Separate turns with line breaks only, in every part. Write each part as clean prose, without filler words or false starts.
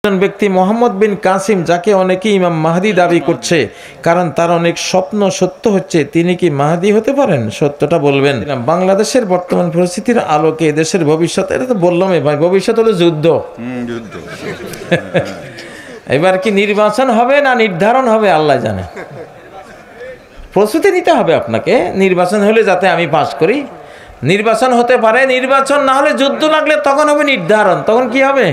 একজন ব্যক্তি মোহাম্মদ বিন কাসিম, যাকে অনেকেই ইমাম মাহদি দাবি করছে, কারণ তার অনেক স্বপ্ন সত্য হচ্ছে, তিনি কি মাহদি হতে পারেন? সত্যটা বলবেন। বাংলাদেশের বর্তমান পরিস্থিতির আলোকে দেশের ভবিষ্যৎ, এটা তো বললামই ভাই, ভবিষ্যৎ হলো যুদ্ধ। এবার কি নির্বাচন হবে না নির্ধারণ হবে আল্লাহ জানে। প্রস্তুতি নিতে হবে আপনাকে। নির্বাচন হলে যাতে আমি পাস করি, নির্বাচন হতে পারে, নির্বাচন না হলে যুদ্ধ লাগলে তখন হবে নির্ধারণ। তখন কি হবে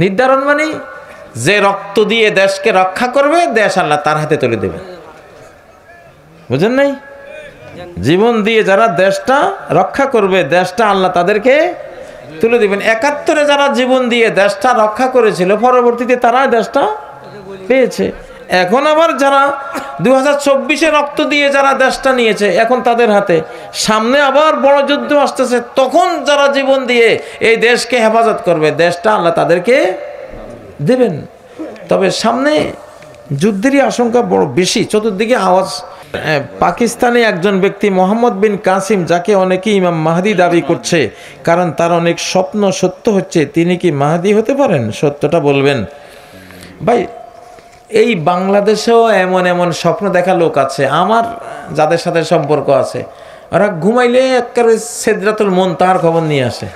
নির্ধারণ? মানে যে রক্ত দিয়ে দেশকে রক্ষা করবে, দেশ আল্লাহ তার হাতে তুলে দেবে। বুঝেন নাই? জীবন দিয়ে যারা দেশটা রক্ষা করবে, দেশটা আল্লাহ তাদেরকে তুলে দিবেন। ৭১-এ যারা জীবন দিয়ে দেশটা রক্ষা করেছিল, পরবর্তীতে তারা দেশটা পেয়েছে। এখন আবার যারা 2024-এ রক্ত দিয়ে যারা দেশটা নিয়েছে, এখন তাদের হাতে। সামনে আবার বড় যুদ্ধ আসতেছে, তখন যারা জীবন দিয়ে এই দেশকে হেফাজত করবে, দেশটা আল্লাহ তাদেরকে দেবেন। তবে সামনে যুদ্ধেরই আশঙ্কা বড় বেশি। চতুর্দিকে আওয়াজ। পাকিস্তানে একজন ব্যক্তি মোহাম্মদ বিন কাসিম, যাকে অনেকেই ইমাম মাহদি দাবি করছে, কারণ তার অনেক স্বপ্ন সত্য হচ্ছে, তিনি কি মাহদি হতে পারেন? সত্যটা বলবেন। ভাই, এই বাংলাদেশেও এমন এমন স্বপ্ন দেখা লোক আছে, আমার যাদের সাথে সম্পর্ক আছে, ওরা ঘুমাইলে একেবারে সিদরাতুল মুনতাহার খবর নিয়ে আসে।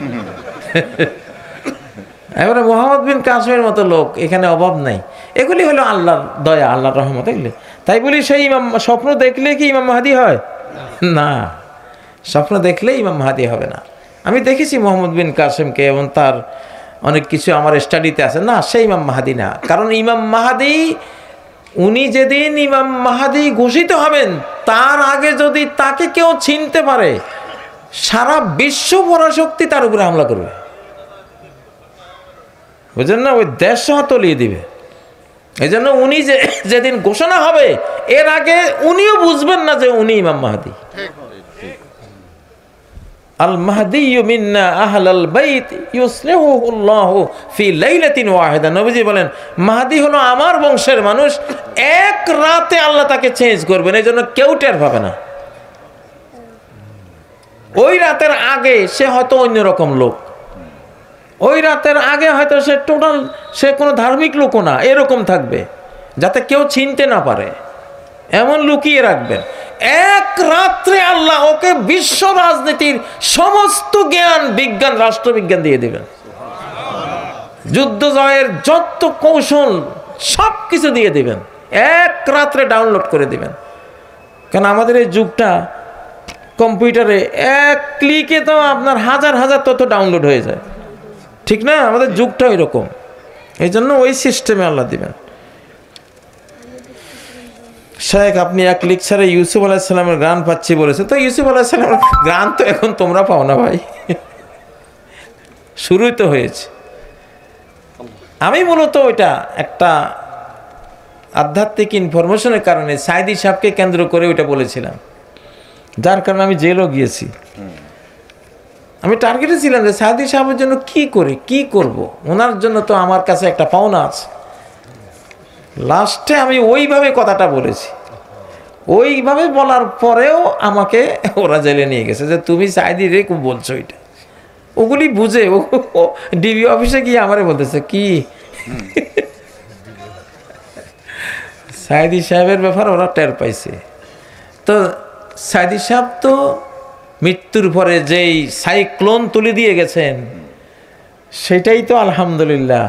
এবারে মোহাম্মদ বিন কাসিমের মতো লোক এখানে অভাব নাই। এগুলি হলো আল্লাহর দয়া, আল্লাহর রহমত। এগুলি তাই বলি সেই ইমাম স্বপ্ন দেখলে কি ইমাম মাহদি হয়? না, স্বপ্ন দেখলে ইমাম মাহদি হবে না। আমি দেখেছি মোহাম্মদ বিন কাসিমকে, এবং তার অনেক কিছু আমার স্টাডিতে আছে। না, সেই ইমাম মাহদি না। কারণ ইমাম মাহদি, উনি যেদিন ইমাম মাহদি ঘোষিত হবেন, তার আগে যদি তাকে কেউ চিনতে পারে, সারা বিশ্ব পরাশক্তি তার উপরে হামলা করবে। বুঝলেন না? ওই দেশ সহ তলিয়ে দিবে। এই জন্য উনি যেদিন ঘোষণা হবে, এর আগে উনিও বুঝবেন না যে উনি ইমাম মাহদি। আল মাহদি মিন্না আহলাল বাইত ইউসলিহুল্লাহু ফি লাইলাতিন ওয়াহিদা। নবীজি বলেন, মাহদি হলো আমার বংশের মানুষ, এক রাতে আল্লাহ তাকে চেঞ্জ করবেন। এই জন্য কেউ টের পাবে না। ওই রাতের আগে সে হয়তো অন্যরকম লোক, ওই রাতের আগে হয়তো সে টোটাল, সে কোনো ধার্মিক লোকও না, এরকম থাকবে, যাতে কেউ চিনতে না পারে, এমন লুকিয়ে রাখবেন। এক রাত্রে আল্লাহ ওকে বিশ্ব রাজনীতির সমস্ত জ্ঞান, বিজ্ঞান, রাষ্ট্রবিজ্ঞান দিয়ে দেবেন। যুদ্ধ জয়ের যত কৌশল সব কিছু দিয়ে দিবেন, এক রাত্রে ডাউনলোড করে দিবেন। কারণ আমাদের এই যুগটা কম্পিউটারে এক ক্লিকে তো আপনার হাজার হাজার তথ্য ডাউনলোড হয়ে যায়, ঠিক না? আমাদের যুগটা এরকম। এই জন্য ওই সিস্টেমে আল্লাহ দিবেন। শেখ, আপনি এক লেকচারে ইউসুফ আলাইহিসসালামের গান পাচ্ছি বলেছে, তো ইউসুফ আলাইহিসসালামের গান তো এখন তোমরা পাও না ভাই, শুরুই তো হয়েছে। আমি মূলত ওইটা একটা আধ্যাত্মিক ইনফরমেশনের কারণে সাইদি সাহেবকে কেন্দ্র করে ওইটা বলেছিলাম, যার কারণে আমি জেলও গিয়েছি। আমি টার্গেটে ছিলাম যে সাইদি সাহেবের জন্য কি করি, কি করব, ওনার জন্য তো আমার কাছে একটা পাওনা আছে। লাস্টে আমি ওইভাবে কথাটা বলেছি। ওইভাবে বলার পরেও আমাকে ওরা জেলে নিয়ে গেছে, যে তুমি সাইদি রে খুব বলছো এটা। ওগুলি বুঝে ও ডিবি অফিসে গিয়ে আমারে বলতেছে কি সাইদি সাহেবের ব্যাপার ওরা টের পাইছে। তো সাইদি সাহেব তো মৃত্যুর পরে যেই সাইক্লোন তুলে দিয়ে গেছেন, সেটাই তো আলহামদুলিল্লাহ।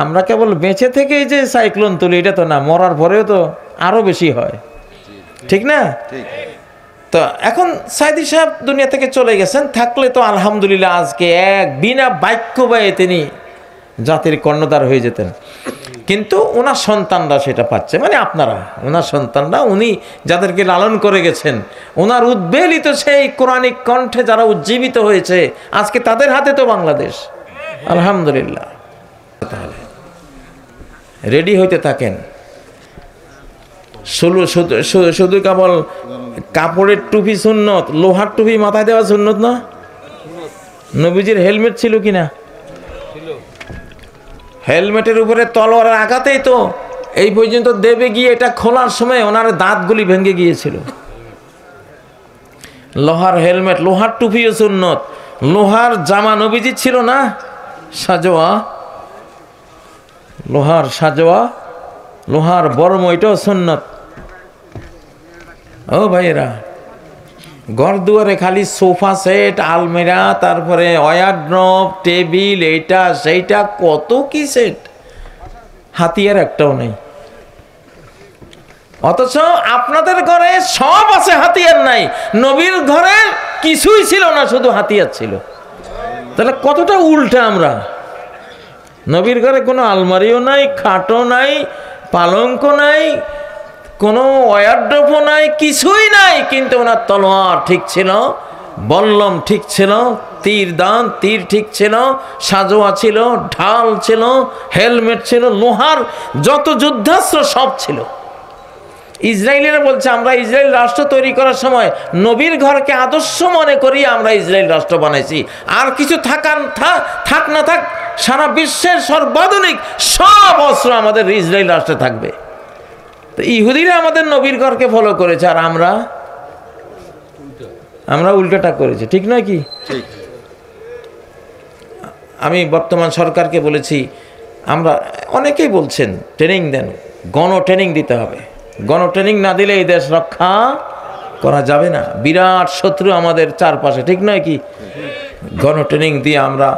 আমরা কেবল বেঁচে থেকেই যে সাইক্লোন তুলি, এটা তো না, মরার পরেও তো আরো বেশি হয়, ঠিক না? তো এখন সাইদি সাহেব দুনিয়া থেকে চলে গেছেন, থাকলে তো আলহামদুলিল্লাহ আজকে এক বিনা বাক্য ব্যয়ে তিনি জাতির কর্ণধার হয়ে যেতেন। কিন্তু ওনার সন্তানরা সেটা পাচ্ছে, মানে আপনারা, ওনার সন্তানরা, উনি যাদেরকে লালন করে গেছেন, ওনার উদ্বেলিত সেই কোরআনিক কণ্ঠে যারা উজ্জীবিত হয়েছে, আজকে তাদের হাতে তো বাংলাদেশ, আলহামদুলিল্লাহ। তাহলে রেডি হইতে থাকেন। শুধু কেবল কাপড়ের টুপি সুন্নত, লোহার টুপি মাথায় দেওয়া সুন্নত না? নবীজির হেলমেট ছিল কিনা? হেলমেটের উপরে তলোয়ারের আঘাতেই তো এই পর্যন্ত দেবে গিয়ে, এটা খোলার সময় ওনার দাঁতগুলি ভেঙে গিয়েছিল। লোহার হেলমেট, লোহার টুপিও সুন্নত, লোহার জামা নবীজি ছিল না সাজোয়া। লোহার সাজোয়া, লোহার বর্ম, এটাও সুন্নত। ও ভাইয়েরা, ঘর দুয়ারে খালি সোফা সেট, আলমিরা, তারপরে ওয়ারড্রোব, টেবিল, এইটা সেইটা, কত কি সেট, হাতিয়ার একটাও নেই। অথচ আপনাদের ঘরে সব আছে, হাতিয়ার নাই। নবীর ঘরে কিছুই ছিল না, শুধু হাতিয়ার ছিল। তাহলে কতটা উল্টা আমরা। নবীর ঘরে কোনো আলমারিও নাই, খাটও নাই, পালঙ্ক নাই, কোনো ওয়ারড্রোবও নাই, কিছুই নাই। কিন্তু ওনার তলোয়ার ঠিক ছিল, বল্লম ঠিক ছিল, তীর ঠিক ছিল, সাজোয়া ছিল, ঢাল ছিল, হেলমেট ছিল, লোহার যত যুদ্ধাস্ত্র সব ছিল। ইসরায়েলিরা বলছে, আমরা ইসরায়েল রাষ্ট্র তৈরি করার সময় নবীর ঘরকে আদর্শ মনে করি আমরা ইসরায়েল রাষ্ট্র বানাইছি। আর কিছু থাক না থাক, সারা বিশ্বের সর্বাধুনিক সব অস্ত্র আমাদের ইসরায়েল রাষ্ট্রে থাকবে। তো ইহুদিরা আমাদের নবীর ঘরকে ফলো করেছে, আর আমরা উল্টোটা করেছি। ঠিক নয় কি? আমি বর্তমান সরকারকে বলেছি, আমরা অনেকেই বলছেন ট্রেনিং দেন, গণ ট্রেনিং দিতে হবে। গণ ট্রেনিং না দিলে এই দেশ রক্ষা করা যাবে না। বিরাট শত্রু আমাদের চারপাশে, ঠিক নয় কি? গণ ট্রেনিং দিয়ে আমরা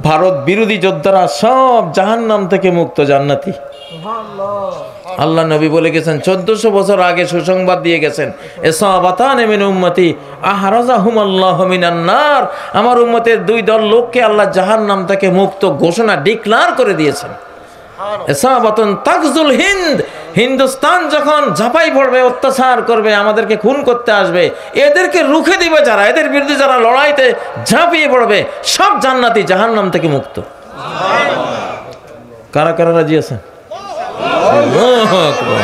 ভারত বিরোধী যোদ্ধারা সব জাহান্নাম থেকে মুক্ত, জান্নাতি। আল্লাহ নবী বলে গেছেন, 1400 বছর আগে সুসংবাদ দিয়ে গেছেন, ইসাবাতান মিন উম্মতি আহরাজাহুম আল্লাহু মিনান নার। আমার উম্মতের দুই দল লোককে আল্লাহ জাহান্নাম থেকে মুক্ত ঘোষণা ডিক্লার করে দিয়েছেন। ইসাবাতুন তাকজুল হিন্দ, হিন্দুস্তান যখন ঝাঁপাই পড়বে, অত্যাচার করবে, আমাদেরকে খুন করতে আসবে, এদেরকে রুখে দিবে যারা, এদের বিরুদ্ধে যারা লড়াইতে ঝাঁপিয়ে পড়বে, সব জান্নাতি, জাহান্নাম থেকে মুক্ত। কারা কারা রাজি আছেন? আল্লাহু আকবার,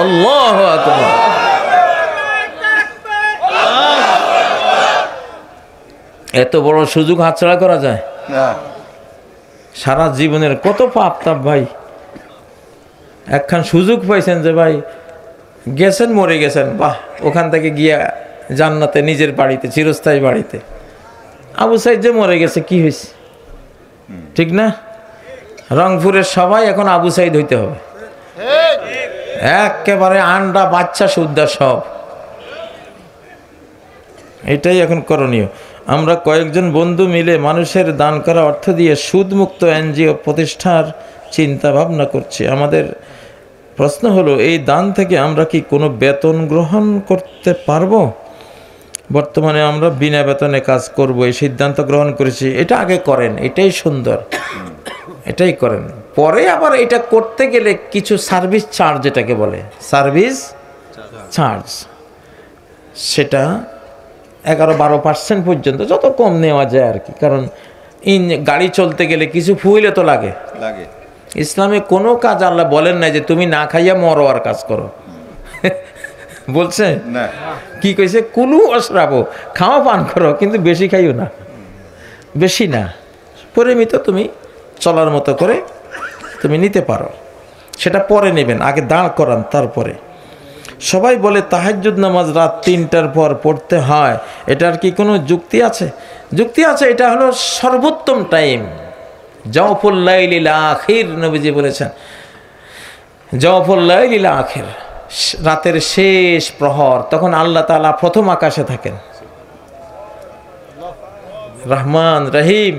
আল্লাহু আকবার। এত বড় সুযোগ হাতছাড়া করা যায়? সারা জীবনের কত পাপ তাপ ভাই। একখান সুযোগ পাইছেন যে ভাই গেছেন, মরে গেছেন, বাহ, ওখান থেকে গিয়া জান্নাতে, নিজের বাড়িতে, চিরস্থায়ী বাড়িতে। আবু সাইদ যে মরে গেছে, কি হয়েছে? ঠিক না? রংপুরের সবাই এখন আবু সাইদ হইতে হবে, একেবারে আন্ডা বাচ্চা সুদ্ধা সব। এটাই এখন করণীয়। আমরা কয়েকজন বন্ধু মিলে মানুষের দান করা অর্থ দিয়ে সুদমুক্ত এনজিও প্রতিষ্ঠার চিন্তা ভাবনা করছি। আমাদের প্রশ্ন হলো, এই দান থেকে আমরা কি কোনো বেতন গ্রহণ করতে পারবো? বর্তমানে আমরা বিনা বেতনে কাজ করব, এই সিদ্ধান্ত গ্রহণ করেছি। এটা আগে করেন, এটাই সুন্দর, এটাই করেন। পরে আবার এটা করতে গেলে কিছু সার্ভিস চার্জ, যেটাকে বলে সার্ভিস চার্জ, সেটা 11-12% পর্যন্ত, যত কম নেওয়া যায় আর কি। কারণ গাড়ি চলতে গেলে কিছু ফুয়েলে তো লাগে। ইসলামে কোনো কাজ আল্লাহ বলেন নাই যে তুমি না খাইয়া মরো আর কাজ করো, বলছে না। কি কইছে? কুলু অশরাবো, খাওয়া পান করো, কিন্তু বেশি খাইও না, বেশি না, পরিমিত তুমি চলার মতো করে তুমি নিতে পারো। সেটা পরে নেবেন, আগে দাঁড় করান, তারপরে। সবাই বলে তাহাজ্জুদ নামাজ রাত 3টার পর পড়তে হয়, এটার কি কোনো যুক্তি আছে? যুক্তি আছে। এটা হলো সর্বোত্তম টাইম, জাওফুল লাইলিল আখির, নবীজি বলেছেন, জাওফুল লাইলিল আখির, রাতের শেষ প্রহর। তখন আল্লাহ তাআলা প্রথম আকাশে থাকেন, রহমান রহিম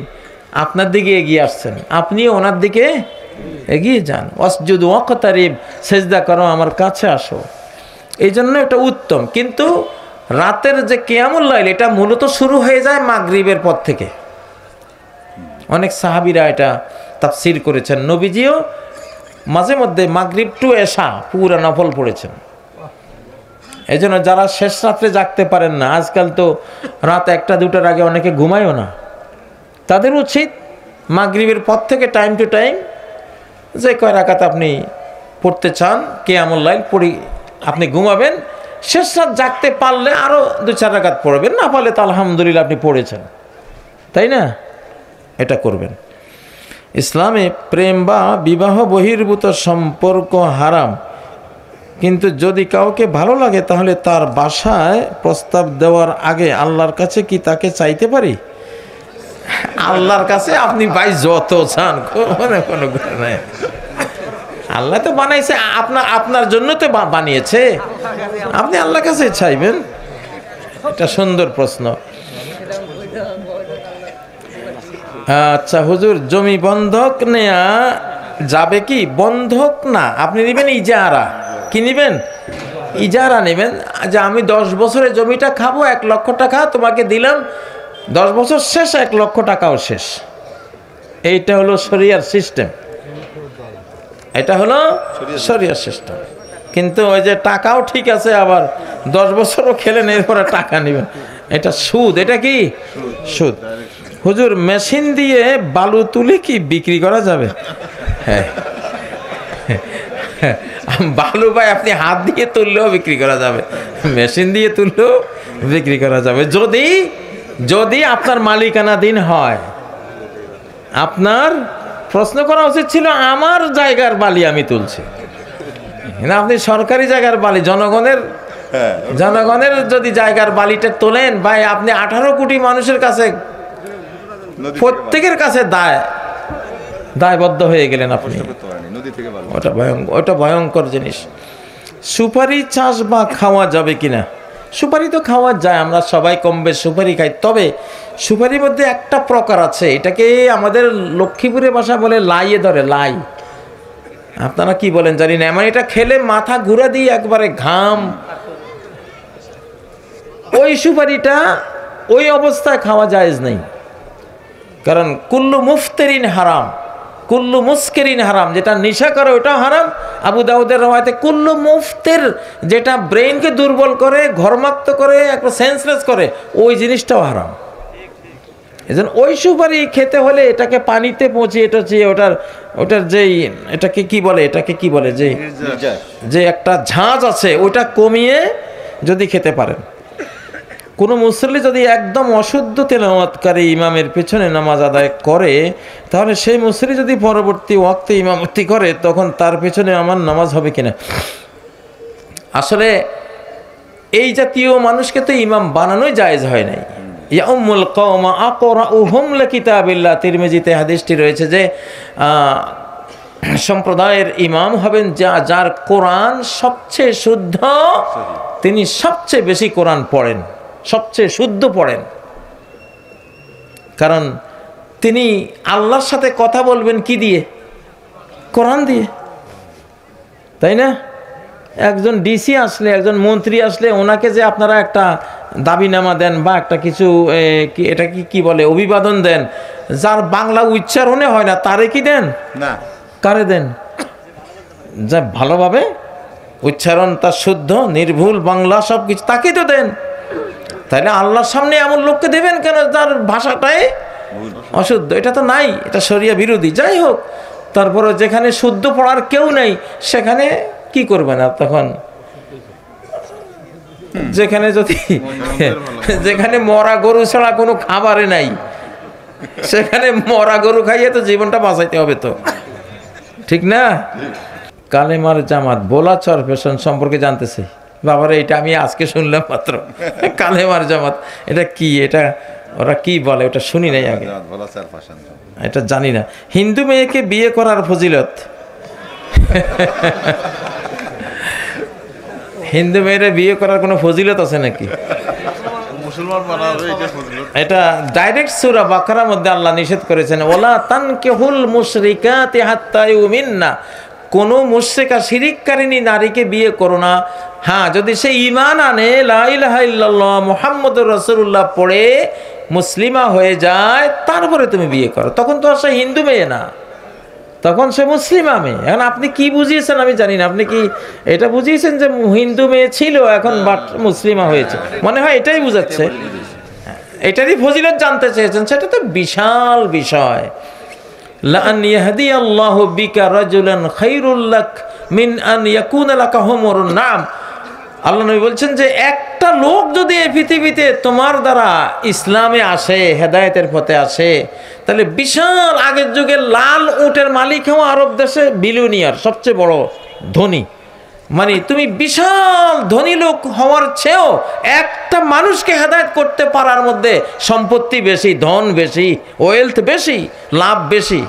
আপনার দিকে এগিয়ে আসছেন, আপনিও ওনার দিকে এগিয়ে যান। ওয়াসজুদ ওয়াকতারিব, সেজদা করো, আমার কাছে আসো। এই জন্য এটা উত্তম। কিন্তু রাতের যে কিয়ামুল লাইল, এটা মূলত শুরু হয়ে যায় মাগরিবের পর থেকে। অনেক সাহাবীরা এটা তাফসীর করেছেন। নবীজিও মাঝে মধ্যে মাগরিব টু এশা পুরা নফল পড়েছেন। এই জন্য যারা শেষ রাত্রে জাগতে পারেন না, আজকাল তো রাত 1-2টার আগে অনেকে ঘুমায়ও না, তাদের উচিত মাগরিবের পর থেকে টাইম টু টাইম যে কয় রাকাত আপনি পড়তে চান কিয়ামুল লাইল পড়ি, আপনি ঘুমাবেন। শেষ রাত জাগতে পারলে আরও 2-4 রাকাত পড়বেন, না পারলে তো আলহামদুলিল্লাহ আপনি পড়েছেন, তাই না? এটা করবেন। ইসলামে প্রেম বা বিবাহ বহির্ভূত সম্পর্ক হারাম, কিন্তু যদি কাউকে ভালো লাগে তাহলে তার বাসায় প্রস্তাব দেওয়ার আগে আল্লাহর কাছে কি তাকে চাইতে পারি? আল্লাহর কাছে আপনি ভাই যত চান, কোনো নাই। আল্লাহ তো বানাইছে, আপনার জন্য তো বানিয়েছে, আপনি আল্লাহর কাছে চাইবেন। এটা সুন্দর প্রশ্ন। আচ্ছা হুজুর, জমি বন্ধক নেয়া যাবে কি? বন্ধক না, আপনি নেবেন ইজারা। কি নেবেন? ইজারা নেবেন, যে আমি 10 বছরের জমিটা খাবো, 1 লক্ষ টাকা তোমাকে দিলাম, 10 বছর শেষ 1 লক্ষ টাকাও শেষ। এইটা হলো শরিয়ার সিস্টেম, এটা হলো শরিয়ার সিস্টেম। কিন্তু ওই যে টাকাও ঠিক আছে, আবার 10 বছরও খেলেন, এরপরে টাকা নেবেন, এটা সুদ। এটা কি? সুদ। হুজুর, মেশিন দিয়ে বালু তুলে কি বিক্রি করা যাবে? হ্যাঁ, বালু ভাই আপনি হাত দিয়ে তুললেও বিক্রি করা যাবে, মেশিন দিয়ে তুললেও বিক্রি করা যাবে, যদি আপনার মালিকানাধীন হয়। আপনার প্রশ্ন করা উচিত ছিল আমার জায়গার বালি আমি তুলছি, না আপনি সরকারি জায়গার বালি, জনগণের যদি জায়গার বালিটা তোলেন ভাই, আপনি 18 কোটি মানুষের কাছে, প্রত্যেকের কাছে দায়বদ্ধ হয়ে গেলেন আপনি। ওটা ভয়ঙ্কর জিনিস। সুপারি চাষ বা খাওয়া যাবে কিনা? সুপারি তো খাওয়া যায়, আমরা সবাই কম বেশ সুপারি খাই। তবে সুপারির মধ্যে একটা প্রকার আছে, এটাকে আমাদের লক্ষ্মীপুরের ভাষা বলে লাইয়ে ধরে, লাই। আপনারা কি বলেন জানি না, মানে এটা খেলে মাথা ঘুরা দিয়ে একবারে ঘাম। ওই সুপারিটা ওই অবস্থায় খাওয়া জায়েজ নেই, কারণ কুল্লু মুফতিরিন হারাম, কুল্লু মুস্কিরিন হারাম, যেটা নেশা করে ওটাও হারাম। আবু দাউদের রওয়ায়াতে কুল্লু মুফতির, যেটা ব্রেইনকে দুর্বল করে, ঘর্মাক্ত করে, একটা সেন্সলেস করে, ওই জিনিসটাও হারাম। এজন্য ওই সুপারি খেতে হলে এটাকে পানিতে পচিয়ে টচিয়ে ওটার যেই এটাকে কি বলে যে একটা ঝাঁজ আছে, ওটা কমিয়ে যদি খেতে পারেন। কোনো মুসল্লি যদি একদম অশুদ্ধ তেলাওয়াতকারী ইমামের পেছনে নামাজ আদায় করে, তাহলে সেই মুসল্লি যদি পরবর্তী ওয়াক্তে ইমামতি করে, তখন তার পেছনে আমার নামাজ হবে কিনা? আসলে এই জাতীয় মানুষকে তো ইমাম বানানোই জায়েজ হয় নাই। ইয়াউমুল কওমা আকরাউহুম লিকিতাবিল্লাহ, তিরমিজিতে হাদিসটি রয়েছে যে সম্প্রদায়ের ইমাম হবেন যার কোরআন সবচেয়ে শুদ্ধ, তিনি সবচেয়ে বেশি কোরআন পড়েন, সবচেয়ে শুদ্ধ পড়েন। কারণ তিনি আল্লাহর সাথে কথা বলবেন কি দিয়ে? কোরআন দিয়ে, তাই না? একজন ডিসি আসলে, একজন মন্ত্রী আসলে, ওনাকে যে আপনারা একটা দাবিনামা দেন বা একটা কিছু এটা কি বলে অভিবাদন দেন, যার বাংলা উচ্চারণে হয় না, তারে কি দেন? না। কারে দেন? যা ভালোভাবে উচ্চারণ তার শুদ্ধ নির্ভুল বাংলা সব কিছু, তাকে তো দেন। তাইলে আল্লাহর সামনে এমন লোককে দেবেন কেন যার ভাষাটাই অশুদ্ধ? এটা তো নাই, এটা শরিয়া বিরোধী। যাই হোক, তারপরে যেখানে শুদ্ধ পড়ার কেউ নেই সেখানে কি করবেন আর? তখন যেখানে মরা গরু ছাড়া কোনো খাবারে নাই, সেখানে মরা গরু খাইয়ে তো জীবনটা বাঁচাইতে হবে তো, ঠিক না? কালেমার জামাত বোলাচর ফ্যাশন সম্পর্কে জানতেছে বাবারে, এটা আমি আজকে শুনলাম মাত্র। কালেমার জামাত এটা কি? এটা ওরা কি বলে ওটা শুনি নাই আগে, এটা জানি না। হিন্দু মেয়েকে বিয়ে করার ফজিলত, হিন্দু মেয়েরা বিয়ে করার কোনো ফজিলত আছে নাকি? এটা ডাইরেক্ট সূরা বাকারার মধ্যে আল্লাহ নিষেধ করেছেন, ওয়ালা তানকিহুল মুশরিকাতি হাত্তা ইউমিননা, কোন মুশরিকা শিরিককারিনী নারীকে বিয়ে করো না। হ্যাঁ, যদি সে ঈমান আনে, লা ইলাহা ইল্লাল্লাহ মুহাম্মাদুর রাসূলুল্লাহ পড়ে মুসলিমা হয়ে যায়, তারপরে তুমি বিয়ে করো। তখন তো আর সে হিন্দু মেয়ে না, তখন সে মুসলিমা মেয়ে। এখন আপনি কি বুঝিয়েছেন আমি জানি না, আপনি কি এটা বুঝিয়েছেন যে হিন্দু মেয়ে ছিল এখন মুসলিমা হয়েছে? মনে হয় এটাই বুঝাচ্ছে, এটারই ফজিলত জানতে চেয়েছেন। সেটা তো বিশাল বিষয়। লান ইয়াহদিয়াল্লাহু বিকা রাজুলান খায়রুল লাক মিন আন ইয়াকুনা লাকা হুমুরুন নাম। আল্লাহ নবী বলছেন যে একটা লোক যদি এই পৃথিবীতে তোমার দ্বারা ইসলামে আসে, হেদায়েতের পথে আসে, তাহলে বিশাল আগের যুগে লাল উটের মালিক হওয়া আরব দেশে বিলিয়নিয়ার, সবচেয়ে বড় ধনী, মানে তুমি বিশাল ধনী লোক হওয়ার চেয়েও একটা মানুষকে হেদায়েত করতে পারার মধ্যে সম্পত্তি বেশি, ধন বেশি, ওয়েলথ বেশি, লাভ বেশি।